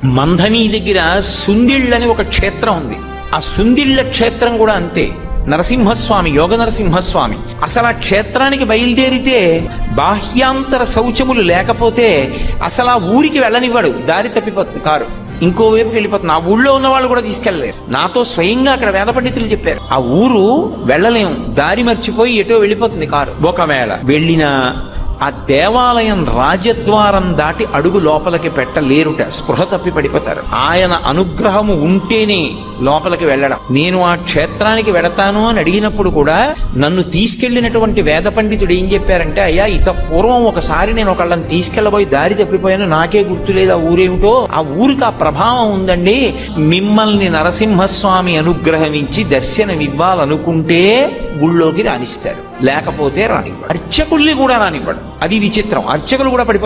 మంధని దగ్గర సుందిళ్ళని ఒక క్షేత్రం ఉంది. ఆ సుందిళ్ళ క్షేత్రం కూడా అంతే. నరసింహస్వామి, యోగ నరసింహస్వామి. అసలు ఆ క్షేత్రానికి బయలుదేరితే బాహ్యాంతర శౌచములు లేకపోతే అసలు ఆ ఊరికి వెళ్ళనివ్వడు. దారి తప్పిపోతుంది కారు, ఇంకోవైపుకి వెళ్ళిపోతుంది. ఆ ఊళ్ళో ఉన్న వాళ్ళు కూడా తీసుకెళ్లలేరు. నాతో స్వయంగా అక్కడ వేద పండితులు చెప్పారు, ఆ ఊరు వెళ్ళలేము, దారి మర్చిపోయి ఎటో వెళ్ళిపోతుంది కారు. ఒకవేళ వెళ్ళినా ఆ దేవాలయం రాజద్వారం దాటి అడుగు లోపలికి పెట్టలేరుట, స్పృహ తప్పి పడిపోతారు. ఆయన అనుగ్రహము ఉంటేనే లోపలికి వెళ్ళడం. నేను ఆ క్షేత్రానికి వెడతాను అని అడిగినప్పుడు కూడా నన్ను తీసుకెళ్లినటువంటి వేద పండితుడు ఏం చెప్పారంటే, అయ్యా ఇత పూర్వం ఒకసారి నేను ఒకళ్ళని తీసుకెళ్లబోయి దారి తప్పిపోయాను, నాకే గుర్తులేదు ఆ ఊరేమిటో. ఆ ఊరికి ఆ ప్రభావం ఉందండి. మిమ్మల్ని నరసింహస్వామి అనుగ్రహమించి దర్శనమివ్వాలనుకుంటే గుళ్ళోకి రానిస్తాడు, లేకపోతే రానివ్వడు. అర్చకుల్ని కూడా రానివ్వడు. అది విచిత్రం. అర్చకులు కూడా పడిపో